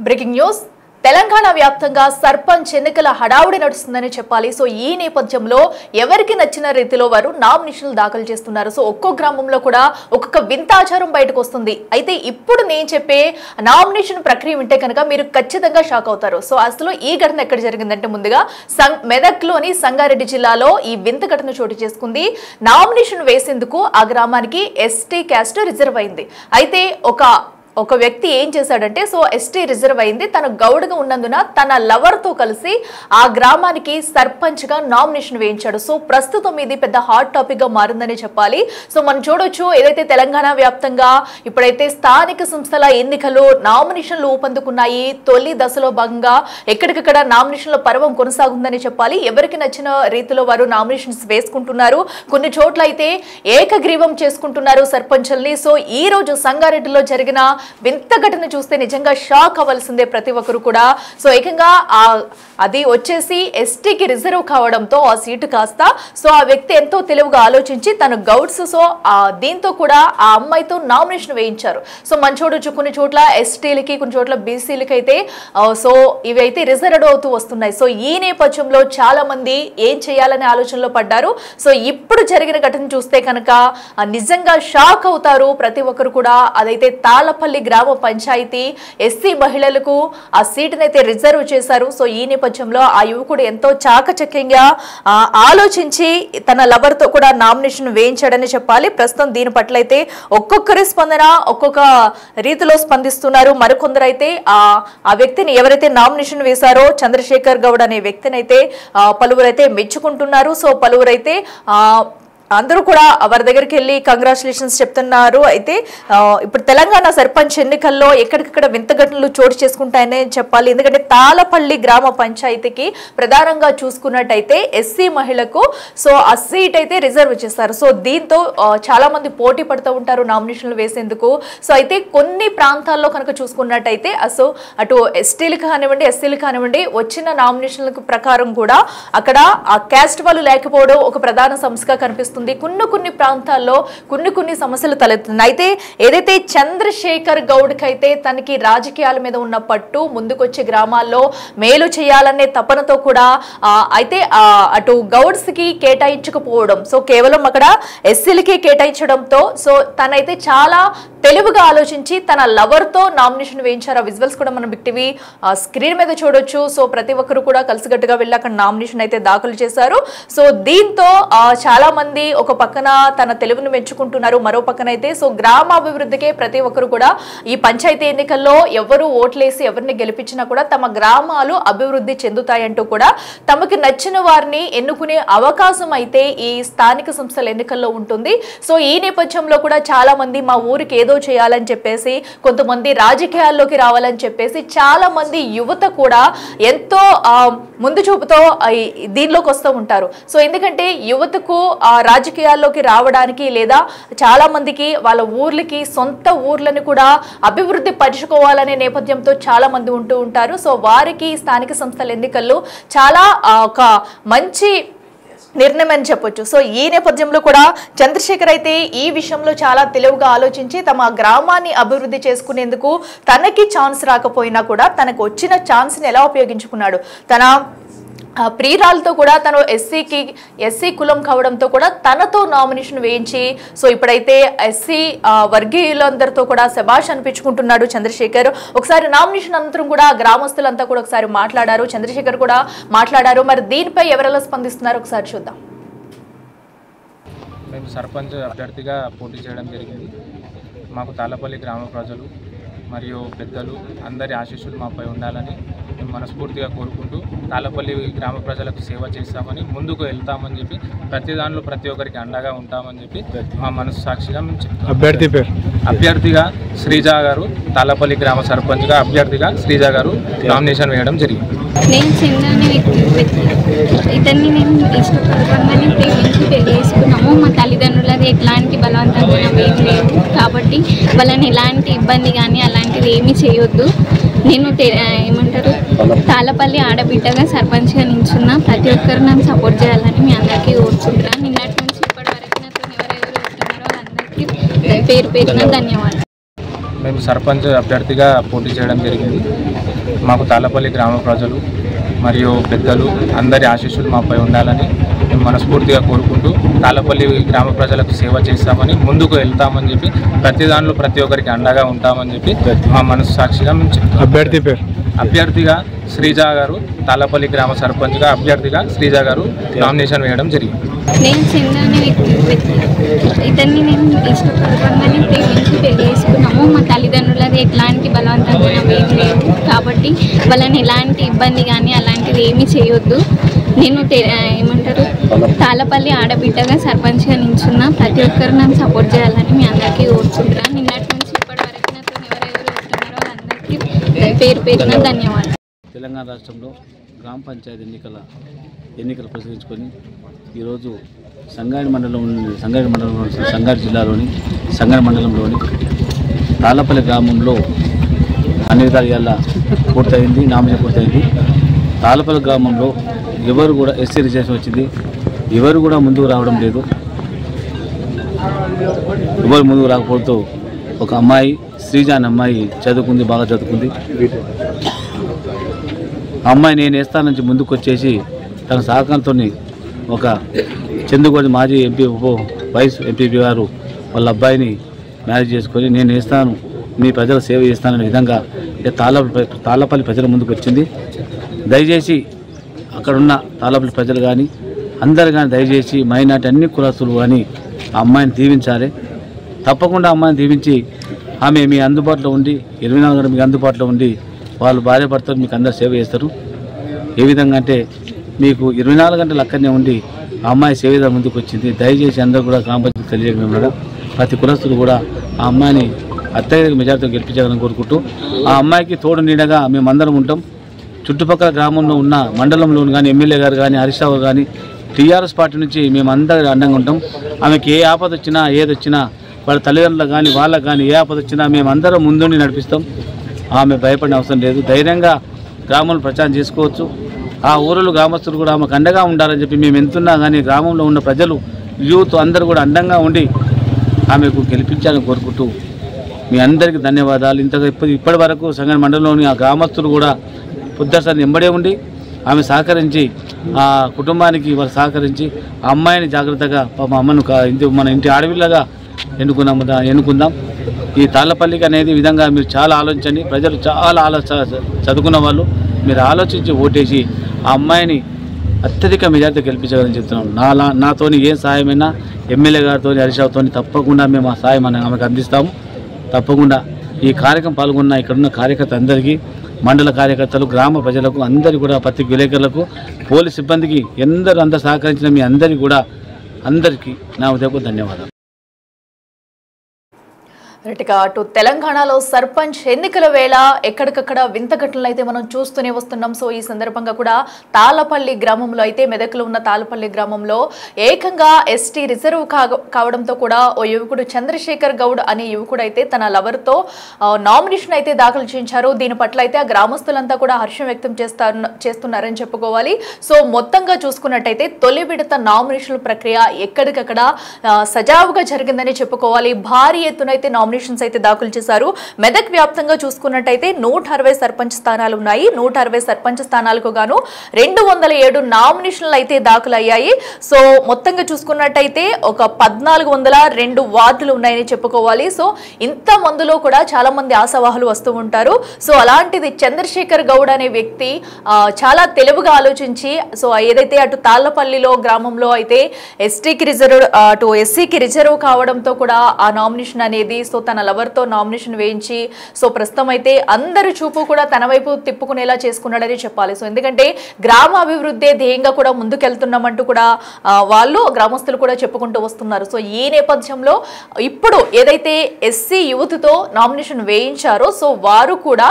Breaking news Telangana వ్యాప్తంగా సర్పంచ్ ఎన్నికల హడావుడి నడుస్తుందని చెప్పాలి. సో ఈ నేపథ్యంలో ఎవరికి నచ్చిన రీతిలో వారు నామినేషన్లు దాఖలు చేస్తున్నారు. సో ఒక్కో గ్రామంలో కూడా ఒక్కొక్క వింత ఆచారం బయటకు వస్తుంది. అయితే ఇప్పుడు నేను చెప్పే నామినేషన్ ప్రక్రియ వింటే కనుక మీరు ఖచ్చితంగా షాక్ అవుతారు. సో అసలు ఈ ఘటన ఎక్కడ జరిగిందంటే ముందుగా మెదక్లోని సంగారెడ్డి జిల్లాలో ఈ వింత ఘటన చోటు చేసుకుంది. నామినేషన్ వేసేందుకు ఆ గ్రామానికి ఎస్టీ క్యాస్ట్ రిజర్వ్ అయింది. అయితే ఒక వ్యక్తి ఏం చేశాడంటే సో ఎస్టీ రిజర్వ్ అయింది, తన గౌడ్గా ఉన్నందున తన లవర్ తో కలిసి ఆ గ్రామానికి సర్పంచ్ గా నామినేషన్ వేయించాడు. సో ప్రస్తుతం ఇది పెద్ద హాట్ టాపిక్ గా మారిందని చెప్పాలి. సో మనం చూడొచ్చు, ఏదైతే తెలంగాణ వ్యాప్తంగా ఇప్పుడైతే స్థానిక సంస్థల ఎన్నికలు నామినేషన్లు ఊపందుకున్నాయి. తొలి దశలో భాగంగా ఎక్కడికక్కడ నామినేషన్ల పర్వం కొనసాగుందని చెప్పాలి. ఎవరికి నచ్చిన రీతిలో వారు నామినేషన్స్ వేసుకుంటున్నారు. కొన్ని చోట్ల అయితే ఏకగ్రీవం చేసుకుంటున్నారు సర్పంచుల్ని. సో ఈ రోజు సంగారెడ్డిలో జరిగిన వింత ఘటన చూస్తే నిజంగా షాక్ అవ్వాల్సిందే ప్రతి ఒక్కరు కూడా. సో ఏకంగా అది వచ్చేసి ఎస్టీకి రిజర్వ్ కావడంతో ఆ సీటు కాస్త సో ఆ వ్యక్తి ఎంతో తెలివిగా ఆలోచించి తన గౌడ్స్ సో దీంతో కూడా ఆ అమ్మాయితో నామినేషన్ వేయించారు. సో మనం చూడొచ్చు, కొన్ని చోట్ల ఎస్టీలకి కొన్ని చోట్ల బీసీలకి అయితే సో ఇవి అయితే రిజర్వ్డ్ అవుతూ వస్తున్నాయి. సో ఈ నేపథ్యంలో చాలా మంది ఏం చేయాలనే ఆలోచనలో పడ్డారు. సో ఇప్పుడు జరిగిన ఘటన చూస్తే కనుక నిజంగా షాక్ అవుతారు ప్రతి ఒక్కరు కూడా. అదైతే తాళపల్లి గ్రామ పంచాయతీ ఎస్సీ మహిళలకు ఆ సీటునైతే రిజర్వ్ చేశారు. సో ఈ నేపథ్యంలో ఆ యువకుడు ఎంతో చాకచక్యంగా ఆలోచించి తన లవర్ తో కూడా నామినేషన్ వేయించాడని చెప్పాలి. ప్రస్తుతం దీని పట్ల అయితే ఒక్కొక్కరి స్పందన ఒక్కొక్క రీతిలో స్పందిస్తున్నారు. మరికొందరు అయితే ఆ వ్యక్తిని ఎవరైతే నామినేషన్ వేశారో చంద్రశేఖర్ గౌడ్ అనే వ్యక్తిని అయితే పలువురైతే మెచ్చుకుంటున్నారు. సో పలువురైతే అందరూ కూడా వారి దగ్గరికి వెళ్ళి కంగ్రాచులేషన్స్ చెప్తున్నారు. అయితే ఇప్పుడు తెలంగాణ సర్పంచ్ ఎన్నికల్లో ఎక్కడికక్కడ వింత ఘటనలు చోటు చేసుకుంటాయనే చెప్పాలి. ఎందుకంటే తాళపల్లి గ్రామ పంచాయతీకి ప్రధానంగా చూసుకున్నట్టయితే ఎస్సీ మహిళకు సో ఆ సీట్ అయితే రిజర్వ్ చేస్తారు. సో దీంతో చాలా మంది పోటీ పడుతూ ఉంటారు నామినేషన్లు వేసేందుకు. సో అయితే కొన్ని ప్రాంతాల్లో కనుక చూసుకున్నట్టయితే సో అటు ఎస్టీలు కానివ్వండి ఎస్సీలు కానివ్వండి వచ్చిన నామినేషన్ల ప్రకారం కూడా అక్కడ ఆ క్యాస్ట్ వాళ్ళు లేకపోవడం ఒక ప్రధాన సమస్యగా కనిపిస్తుంది. కొన్ని ప్రాంతాల్లో కొన్ని సమస్యలు తలెత్తుంది. అయితే ఏదైతే చంద్రశేఖర్ గౌడ్కి అయితే తనకి రాజకీయాల మీద ఉన్న పట్టు, ముందుకొచ్చే గ్రామాల్లో మేలు చేయాలనే తపనతో కూడా అయితే అటు గౌడ్స్ కి కేటాయించకపోవడం, సో కేవలం అక్కడ ఎస్సీలకి కేటాయించడంతో సో తనైతే చాలా తెలివిగా ఆలోచించి తన లవర్ తో నామినేషన్ వేయించారు. ఆ విజువల్స్ కూడా మనం బిగ్ టీవీ స్క్రీన్ మీద చూడొచ్చు. సో ప్రతి ఒక్కరు కూడా కలిసిగట్టుగా వెళ్ళి అక్కడ నామినేషన్ అయితే దాఖలు చేశారు. సో దీంతో చాలా మంది ఒక పక్కన తన తెలివిని మెచ్చుకుంటున్నారు, మరో పక్కన అయితే సో గ్రామాభివృద్ధికే ప్రతి ఒక్కరు కూడా ఈ పంచాయతీ ఎన్నికల్లో ఎవరు ఓట్లేసి ఎవరిని గెలిపించినా కూడా తమ గ్రామాలు అభివృద్ధి చెందుతాయంటూ కూడా తమకి నచ్చిన వారిని ఎన్నుకునే అవకాశం అయితే ఈ స్థానిక సంస్థల ఎన్నికల్లో ఉంటుంది. సో ఈ నేపథ్యంలో కూడా చాలా మంది మా ఊరికి ఏదో చేయాలని చెప్పేసి, కొంతమంది రాజకీయాల్లోకి రావాలని చెప్పేసి చాలా మంది యువత కూడా ఎంతో ముందు చూపుతో దీనిలోకి వస్తూ ఉంటారు. సో ఎందుకంటే యువతకు రాజకీయాల్లోకి రావడానికి లేదా చాలా మందికి వాళ్ళ ఊర్లకి సొంత ఊర్లను కూడా అభివృద్ధి పరుచుకోవాలనే నేపథ్యంతో చాలా మంది ఉంటూ ఉంటారు. సో వారికి స్థానిక సంస్థల ఎన్నికల్లో చాలా ఒక మంచి నిర్ణయం అని చెప్పొచ్చు. సో ఈ నేపథ్యంలో కూడా చంద్రశేఖర్ అయితే ఈ విషయంలో చాలా తెలివిగా ఆలోచించి తమ గ్రామాన్ని అభివృద్ధి చేసుకునేందుకు తనకి ఛాన్స్ రాకపోయినా కూడా తనకు వచ్చిన ఛాన్స్ని ఎలా ఉపయోగించుకున్నాడు. తన ప్రియురాలతో కూడా తను ఎస్సీ కులం కావడంతో కూడా తనతో నామినేషన్ వేయించి సో ఇప్పుడైతే ఎస్సీ వర్గీయులందరితో కూడా శభాష్ అనిపించుకుంటున్నాడు చంద్రశేఖర్. ఒకసారి నామినేషన్ అనంతరం కూడా గ్రామస్తులంతా కూడా ఒకసారి మాట్లాడారు, చంద్రశేఖర్ కూడా మాట్లాడారు. మరి దీనిపై ఎవరెలా స్పందిస్తున్నారు ఒకసారి చూద్దాం. మేము సర్పంచ్ అభ్యర్థిగా పోటీ చేయడం జరిగింది. మాకు తాళపల్లి గ్రామ ప్రజలు మరియు పెద్దలు అందరి ఆశీస్సులు మాపై ఉండాలని మేము మనస్ఫూర్తిగా కోరుకుంటూ తాళపల్లి గ్రామ ప్రజలకు సేవ చేస్తామని ముందుకు వెళ్తామని చెప్పి ప్రతి దానిలో ప్రతి ఒక్కరికి అండగా ఉంటామని చెప్పి మా మనసు సాక్షిగా మేము చెప్తాం. అభ్యర్థిగా శ్రీజ గారు, తాళపల్లి గ్రామ సర్పంచ్గా అభ్యర్థిగా శ్రీజ గారు నామినేషన్ వేయడం జరిగింది. నేను చెందని ఇతన్ని నేను ఇష్టపూర్వకంగానే ప్రేమించి పెళ్లి చేసుకున్నాము. మా తల్లిదండ్రులది ఎట్లాంటి బలవంతంగా ఏం లేదు కాబట్టి వాళ్ళని ఎలాంటి ఇబ్బంది కానీ అలాంటిది ఏమీ చేయొద్దు. నేను ఏమంటారు తాళపల్లి ఆడబిడ్డగా సర్పంచ్గా నిల్చున్నా. ప్రతి ఒక్కరు నన్ను సపోర్ట్ చేయాలని మీ అందరికీ కోరుకుంటున్నాను. నిన్నటి నుంచి ఇప్పటి వరకు నాతో ఎవరెవరు వస్తున్నారో వాళ్ళందరికీ పేరు పేరున ధన్యవాదాలు. మేము సర్పంచ్ అభ్యర్థిగా పోటీ చేయడం జరిగింది. మాకు తాళ్ళపల్లి గ్రామ ప్రజలు మరియు పెద్దలు అందరి ఆశీస్సులు మాపై ఉండాలని మేము మనస్ఫూర్తిగా కోరుకుంటూ తాళ్ళపల్లి గ్రామ ప్రజలకు సేవ చేస్తామని ముందుకు వెళ్తామని చెప్పి ప్రతి దానిలో ప్రతి ఒక్కరికి అండగా ఉంటామని చెప్పి మా మనసు సాక్షిగా మేము చెప్తాం. అభ్యర్థిగా శ్రీజ గారు తాళ్ళపల్లి గ్రామ సర్పంచ్గా అభ్యర్థిగా శ్రీజ గారు నామినేషన్ వేయడం జరిగింది. నేను చంద్రాన్ని ఇతన్ని నేను ఇష్టపూర్వకంగానే ప్రేమించి పెళ్లి చేసుకున్నాము. మా తల్లిదండ్రులది ఎట్లాంటి బలవంతంగా ఏం లేదు కాబట్టి వాళ్ళని ఎలాంటి ఇబ్బంది కానీ అలాంటిది ఏమీ చేయొద్దు. నేను ఏమంటారు తాళ్ళపల్లి ఆడబిడ్డగా సర్పంచ్గా నించున్నా. ప్రతి ఒక్కరు నన్ను సపోర్ట్ చేయాలని మీ అందరికీ కోరుకుంటున్నాను. నిన్నటి నుంచి ఇప్పటి వరకు నాతో ఎవరెవరు వస్తున్నారో వాళ్ళందరికీ పేరు పేరున ధన్యవాదాలు. తెలంగాణ రాష్ట్రంలో గ్రామ పంచాయతీ ఎన్నికలు ప్రసరించుకొని ఈరోజు సంగారెడ్డి జిల్లాలోని సంగారెడ్డి మండలంలోని తాళ్ళపల్లి గ్రామంలో అన్ని విధాల పూర్తయింది, నామినేషన్ పూర్తయింది. తాళ్ళపల్లి గ్రామంలో ఎవరు కూడా ఎస్సీ రిజర్వేషన్ వచ్చింది, ఎవరు కూడా ముందుకు రావడం లేదు. ఎవరు ముందుకు రాకపోతూ ఒక అమ్మాయి శ్రీజ అనే అమ్మాయి చదువుకుంది, బాగా చదువుకుంది. ఆ అమ్మాయి నేను వేస్తాను నుంచి ముందుకు వచ్చేసి తన సహకారంతో ఒక చందుగోడి మాజీ ఎంపీ వైస్ ఎంపీపీ గారు వాళ్ళ అబ్బాయిని మ్యారేజ్ చేసుకొని నేను వేస్తాను, మీ ప్రజల సేవ చేస్తాననే విధంగా తాళ్ళపల్లి ప్రజల ముందుకు వచ్చింది. దయచేసి అక్కడున్న తాళ్ళపల్లి ప్రజలు కానీ అందరు కానీ దయచేసి మైనార్టీ అన్ని కులస్తులు కానీ ఆ అమ్మాయిని దీవించాలి. తప్పకుండా అమ్మాయిని దీవించి ఆమె మీ అందుబాటులో ఉండి 24 గంటలు మీకు అందుబాటులో ఉండి వాళ్ళు భార్యాభర్తలు మీకు అందరు సేవ చేస్తారు. ఏ విధంగా అంటే మీకు 24 గంటలు అక్కడనే ఉండి ఆ అమ్మాయి సేవ ముందుకు వచ్చింది. దయచేసి అందరూ కూడా గ్రామ పంచాయతీ తెలియజేయడం ప్రతి కులస్తులు కూడా ఆ అమ్మాయిని అత్యధిక మెజార్టీతో గెలిపించాలని కోరుకుంటూ ఆ అమ్మాయికి తోడు నీడగా మేమందరం ఉంటాం. చుట్టుపక్కల గ్రామంలో ఉన్న మండలంలోని కానీ ఎమ్మెల్యే గారు కానీ హరీష్ రావు కానీ టీఆర్ఎస్ పార్టీ నుంచి మేమందరూ అండంగా ఉంటాం. ఆమెకి ఏ ఆపద వచ్చినా ఏదొచ్చినా వాళ్ళ తల్లిదండ్రులకు కానీ వాళ్ళకు కానీ ఏ ఆపద వచ్చినా మేమందరం ముందుండి నడిపిస్తాం. ఆమె భయపడిన అవసరం లేదు. ధైర్యంగా గ్రామంలో ప్రచారం చేసుకోవచ్చు. ఆ ఊరిలో గ్రామస్తులు కూడా ఆమెకు అండగా ఉండాలని చెప్పి మేము ఎంతున్నా కానీ గ్రామంలో ఉన్న ప్రజలు యూత్ అందరూ కూడా అండంగా ఉండి ఆమెకు గెలిపించాలని కోరుకుంటూ మీ అందరికీ ధన్యవాదాలు. ఇప్పటి వరకు సంగారెడ్డి మండలంలోని ఆ గ్రామస్తులు కూడా పొద్దుసారి ఎంబడే ఉండి ఆమె సహకరించి ఆ కుటుంబానికి వారు సహకరించి ఆ అమ్మాయిని జాగ్రత్తగా మా అమ్మను మన ఇంటి ఆడపిల్లగా ఎన్నుకుందాం. ఈ తాళ్ళపల్లికి అనేది విధంగా మీరు చాలా ఆలోచించండి. ప్రజలు చాలా చదువుకున్న వాళ్ళు మీరు ఆలోచించి ఓటేసి ఆ అమ్మాయిని అత్యధిక మెజార్టీ గెలిపించాలని చెప్తున్నాను. నాతోని ఏ సహాయమైనా ఎమ్మెల్యే గారితో హరీష్ రావుతో తప్పకుండా మేము ఆ సాయం ఆమెకు అందిస్తాము. తప్పకుండా ఈ కార్యక్రమం పాల్గొన్న ఇక్కడున్న కార్యకర్త అందరికీ, మండల కార్యకర్తలు, గ్రామ ప్రజలకు అందరికీ కూడా పత్రిక విలేకరులకు, పోలీస్ సిబ్బందికి అందరూ సహకరించిన మీ అందరికీ కూడా అందరికీ నా ఉదయపు ధన్యవాదాలు. అటు తెలంగాణలో సర్పంచ్ ఎన్నికల వేళ ఎక్కడికక్కడ వింత ఘటనలు అయితే మనం చూస్తూనే వస్తున్నాం. సో ఈ సందర్భంగా కూడా తాళ్ళపల్లి గ్రామంలో అయితే మెదక్లో ఉన్న తాళ్ళపల్లి గ్రామంలో ఏకంగా ఎస్టీ రిజర్వ్ కావడంతో కూడా ఓ యువకుడు చంద్రశేఖర్ గౌడ్ అనే యువకుడు అయితే తన లవర్తో నామినేషన్ అయితే దాఖలు చేయించారు. దీని పట్ల అయితే ఆ గ్రామస్తులంతా కూడా హర్షం వ్యక్తం చేస్తున్నారని చెప్పుకోవాలి. సో మొత్తంగా చూసుకున్నట్టయితే తొలి విడత నామినేషన్ ప్రక్రియ ఎక్కడికక్కడ సజావుగా జరిగిందని చెప్పుకోవాలి. భారీ ఎత్తునైతే నామినేషన్స్ అయితే దాఖలు చేశారు. మెదక్ వ్యాప్తంగా చూసుకున్నట్టయితే 160 సర్పంచ్ స్థానాలు ఉన్నాయి. 160 సర్పంచ్ స్థానాలకు గాను 207 నామినేషన్లు అయితే దాఖలయ్యాయి. సో మొత్తంగా చూసుకున్నట్టయితే ఒక 1402 వార్డులు ఉన్నాయని చెప్పుకోవాలి. సో ఇంత మందిలో కూడా చాలా మంది ఆశావాహులు వస్తూ ఉంటారు. సో అలాంటిది చంద్రశేఖర్ గౌడ్ అనే వ్యక్తి చాలా తెలివిగా ఆలోచించి సో ఏదైతే అటు తాళ్ళపల్లిలో గ్రామంలో అయితే ఎస్టీకి రిజర్వ్ అటు ఎస్సీకి రిజర్వ్ కావడంతో కూడా ఆ నామినేషన్ అనేది సో తన లవర్తో నామినేషన్ వేయించి సో ప్రస్తుతం అయితే అందరి చూపు కూడా తన వైపు తిప్పుకునేలా చేసుకున్నాడని చెప్పాలి. సో ఎందుకంటే గ్రామ అభివృద్ధి ధ్యేయంగా కూడా ముందుకెళ్తున్నామంటూ కూడా వాళ్ళు గ్రామస్తులు కూడా చెప్పుకుంటూ వస్తున్నారు. సో ఈ నేపథ్యంలో ఇప్పుడు ఏదైతే ఎస్సీ యూత్తో నామినేషన్ వేయించారో సో వారు కూడా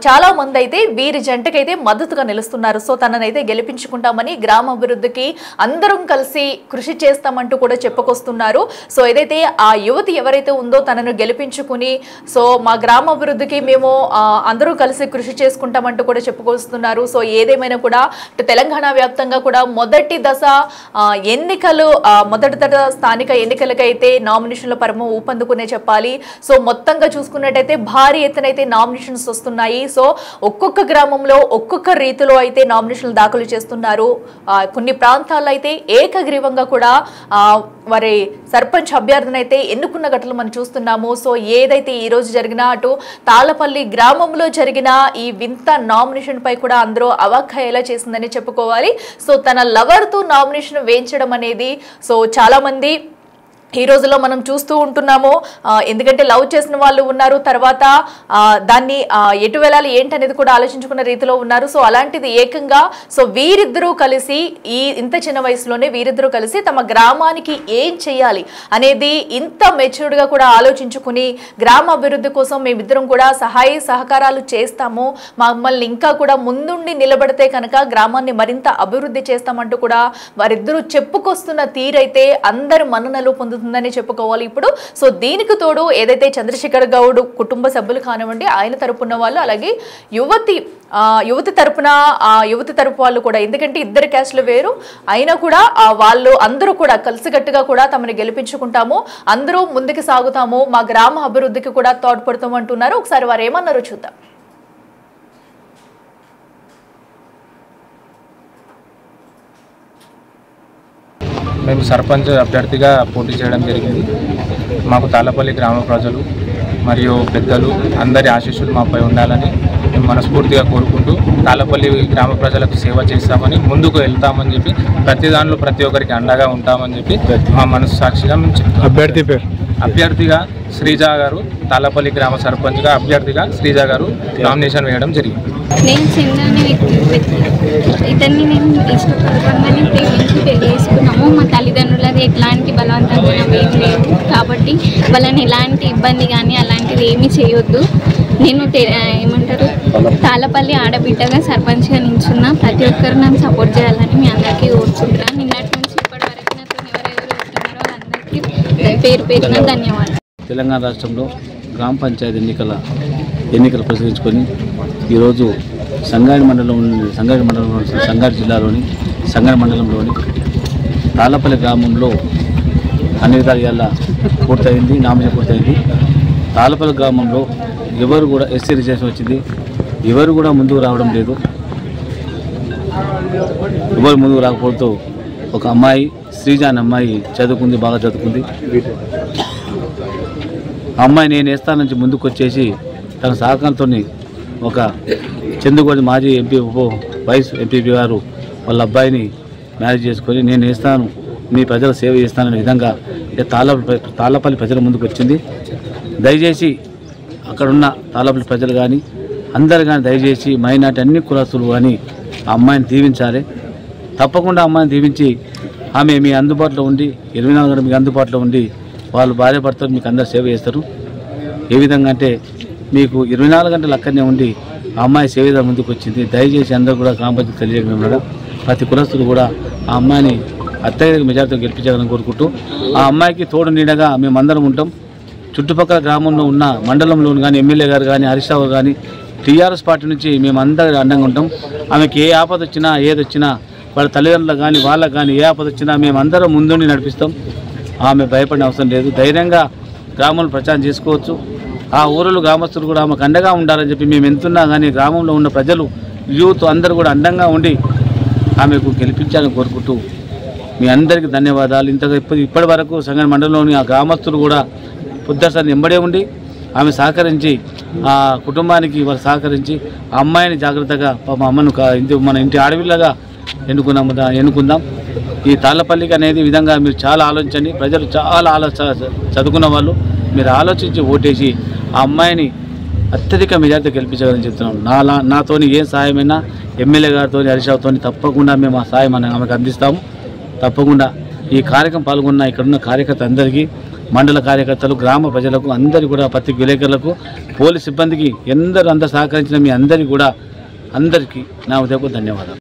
చాలా మంది అయితే వీరి జంటకైతే మద్దతుగా నిలుస్తున్నారు. సో తననైతే గెలిపించుకుంటామని గ్రామ అభివృద్ధికి అందరం కలిసి కృషి చేస్తామంటూ కూడా చెప్పుకొస్తున్నారు. సో ఏదైతే ఆ యువతి ఎవరైతే ఉందో తనను తనను గెలిపించుకుని సో మా గ్రామ అభివృద్ధికి మేము అందరూ కలిసి కృషి చేసుకుంటామంటూ కూడా చెప్పుకొస్తున్నారు. సో ఏదేమైనా కూడా తెలంగాణ వ్యాప్తంగా కూడా మొదటి దశ ఎన్నికలు మొదటి దశ స్థానిక ఎన్నికలకైతే నామినేషన్ల పర్వం ఊపందుకునే చెప్పాలి. సో మొత్తంగా చూసుకున్నట్టయితే భారీ ఎత్తునైతే నామినేషన్స్ వస్తున్నాయి. సో ఒక్కొక్క గ్రామంలో ఒక్కొక్క రీతిలో అయితే నామినేషన్లు దాఖలు చేస్తున్నారు. కొన్ని ప్రాంతాల్లో అయితే ఏకగ్రీవంగా కూడా వారి సర్పంచ్ అభ్యర్థిని అయితే ఎన్నుకున్న ఘటనలు మనం చూస్తున్నాము. సో ఏదైతే ఈ రోజు జరిగిన అటు తాళపల్లి గ్రామంలో జరిగిన ఈ వింత నామినేషన్ పై కూడా అందరూ అవాక్కయ్యేలా చేసిందని చెప్పుకోవాలి. సో తన లవర్ తో నామినేషన్ వేయించడం అనేది సో చాలా మంది ఈ రోజుల్లో మనం చూస్తూ ఉంటున్నాము. ఎందుకంటే లవ్ చేసిన వాళ్ళు ఉన్నారు, తర్వాత దాన్ని ఎటు వెళ్ళాలి ఏంటనేది కూడా ఆలోచించుకున్న రీతిలో ఉన్నారు. సో అలాంటిది ఏకంగా సో వీరిద్దరూ కలిసి ఇంత చిన్న వయసులోనే వీరిద్దరూ కలిసి తమ గ్రామానికి ఏం చేయాలి అనేది ఇంత మెచ్యూర్డ్గా కూడా ఆలోచించుకుని గ్రామ అభివృద్ధి కోసం మేమిద్దరం కూడా సహాయ సహకారాలు చేస్తాము, మమ్మల్ని ఇంకా కూడా ముందుండి నిలబడితే కనుక గ్రామాన్ని మరింత అభివృద్ధి చేస్తామంటూ కూడా వారిద్దరూ చెప్పుకొస్తున్న తీరైతే అందరి మన్ననలు పొందుతుందని చెప్పుకోవాలి ఇప్పుడు. సో దీనికి తోడు ఏదైతే చంద్రశేఖర్ గౌడ్ కుటుంబ సభ్యులు కానివ్వండి, ఆయన తరపున వాళ్ళు, అలాగే యువతి తరపు వాళ్ళు కూడా, ఎందుకంటే ఇద్దరు క్యాస్ట్లు వేరు అయినా కూడా వాళ్ళు అందరూ కూడా కలిసికట్టుగా కూడా తమని గెలిపించుకుంటాము, అందరూ ముందుకు సాగుతాము, మా గ్రామ అభివృద్ధికి కూడా తోడ్పడతాం అంటున్నారు. ఒకసారి వారు ఏమన్నారో చూద్దాం. మేము సర్పంచ్ అభ్యర్థిగా పోటీ చేయడం జరిగింది. మాకు తాళ్ళపల్లి గ్రామ ప్రజలు మరియు పెద్దలు అందరి ఆశీస్సులు మాపై ఉండాలని మేము మనస్ఫూర్తిగా కోరుకుంటూ తాళ్ళపల్లి గ్రామ ప్రజలకు సేవ చేస్తామని ముందుకు వెళ్తామని చెప్పి ప్రతి దానిలో ప్రతి ఒక్కరికి అండగా ఉంటామని చెప్పి మా మనస్సాక్షిగా మేము చెప్తాం. అభ్యర్థిగా శ్రీజ గారు, తాళ్ళపల్లి గ్రామ సర్పంచ్గా అభ్యర్థిగా శ్రీజ గారు నామినేషన్ వేయడం జరిగింది. నేను చంద్రని ఇతన్ని నేను ఇష్టపడగానే ప్రేమించి పెళ్లి చేసుకున్నాము. మా తల్లిదండ్రులది ఎట్లాంటి బలవంతంగా ఏం లేదు కాబట్టి వాళ్ళని ఎలాంటి ఇబ్బంది కానీ అలాంటిది ఏమీ చేయొద్దు. నేను ఏమంటారు తాళ్ళపల్లి ఆడబిడ్డగా సర్పంచ్గా నించున్న ప్రతి ఒక్కరు నన్ను సపోర్ట్ చేయాలని మీ అందరికీ కోరుకుంటున్నాను. నిన్నటి నుంచి ఇప్పటి వరకు నాతో ఎవరెవరు వస్తున్నారో వాళ్ళందరికీ పేరు పేరున ధన్యవాదాలు. తెలంగాణ రాష్ట్రంలో గ్రామ పంచాయతీ ఎన్నికలు ప్రసరించుకొని ఈరోజు సంగారెడ్డి జిల్లాలోని సంగారెడ్డి మండలంలోని తాళ్ళపల్లి గ్రామంలో అన్ని విధాల పూర్తయింది, నామినేషన్ పూర్తయింది. తాళ్ళపల్లి గ్రామంలో ఎవరు కూడా ఎస్సీ రిజర్వేషన్ వచ్చింది, ఎవరు కూడా ముందుకు రావడం లేదు. ఎవరు ముందుకు రాకపోతే ఒక అమ్మాయి శ్రీజ అనే అమ్మాయి చదువుకుంది, బాగా చదువుకుంది. ఆ అమ్మాయి నేను వేస్తా నుంచి ముందుకు వచ్చేసి తన సహకారంతో ఒక చందుగోడి మాజీ వైస్ ఎంపీపీ గారు వాళ్ళ అబ్బాయిని మ్యారేజ్ చేసుకొని నేను వేస్తాను, మీ ప్రజల సేవ చేస్తాననే విధంగా తాళ్ళపల్లి ప్రజల ముందుకు వచ్చింది. దయచేసి అక్కడున్న తాళ్ళపల్లి ప్రజలు కానీ అందరు కానీ దయచేసి మైనార్టీ అన్ని కులస్తులు కానీ ఆ అమ్మాయిని దీవించాలి. తప్పకుండా అమ్మాయిని దీవించి ఆమె మీ అందుబాటులో ఉండి 24 గంటలు మీకు అందుబాటులో ఉండి వాళ్ళు భార్యాభర్తలు మీకు అందరు సేవ చేస్తారు. ఏ విధంగా అంటే మీకు 24 గంటలు అక్కడనే ఉండి ఆ అమ్మాయి సేవ ముందుకు వచ్చింది. దయచేసి అందరూ కూడా గ్రామ పంచాయతీ తెలియజేయడం ప్రతి కులస్తులు కూడా ఆ అమ్మాయిని అత్యధిక మెజార్టీతో గెలిపించాలని కోరుకుంటూ ఆ అమ్మాయికి తోడు నీడగా మేమందరం ఉంటాం. చుట్టుపక్కల గ్రామంలో ఉన్న మండలంలో కానీ ఎమ్మెల్యే గారు కానీ హరీష్ రావు కానీ టీఆర్ఎస్ పార్టీ నుంచి మేమందరూ అండంగా ఉంటాం. ఆమెకి ఏ ఆపద వచ్చినా ఏది వచ్చినా వాళ్ళ తల్లిదండ్రులకు కానీ వాళ్ళకు కానీ ఏ ఆపద వచ్చినా మేమందరం ముందుండి నడిపిస్తాం. ఆమె భయపడిన అవసరం లేదు, ధైర్యంగా గ్రామంలో ప్రచారం చేసుకోవచ్చు. ఆ ఊరిలో గ్రామస్తులు కూడా ఆమెకు అండగా ఉండాలని చెప్పి మేము ఎంతున్నా కానీ గ్రామంలో ఉన్న ప్రజలు యూత్ అందరూ కూడా అండంగా ఉండి ఆమెకు గెలిపించాలని కోరుకుంటూ మీ అందరికీ ధన్యవాదాలు. ఇప్పటి వరకు సంగారెడ్డి మండలంలోని ఆ గ్రామస్తులు కూడా పొద్దుసారి ఎంబడే ఉండి ఆమె సహకరించి ఆ కుటుంబానికి వారు సహకరించి ఆ అమ్మాయిని జాగ్రత్తగా మా అమ్మను మన ఇంటి ఆడపిల్లగా ఎన్నుకుందాం. ఈ తాళ్ళపల్లికి అనేది విధంగా మీరు చాలా ఆలోచించండి. ప్రజలు చాలా చదువుకున్న వాళ్ళు మీరు ఆలోచించి ఓటేసి ఆ అమ్మాయిని అత్యధిక మెజార్టీ గెలిపించగలని చెప్తున్నాం. నాతోని ఏ సహాయమైనా ఎమ్మెల్యే గారితో హరీష్ రావుతో తప్పకుండా మేము ఆ సహాయం ఆమెకు అందిస్తాము. తప్పకుండా ఈ కార్యక్రమం పాల్గొన్న ఇక్కడున్న కార్యకర్త అందరికీ, మండల కార్యకర్తలు, గ్రామ ప్రజలకు అందరికీ కూడా, పత్రిక విలేకరులకు, పోలీస్ సిబ్బందికి అందరూ సహకరించిన మీ అందరికీ కూడా అందరికీ నా ఉదయపు ధన్యవాదాలు.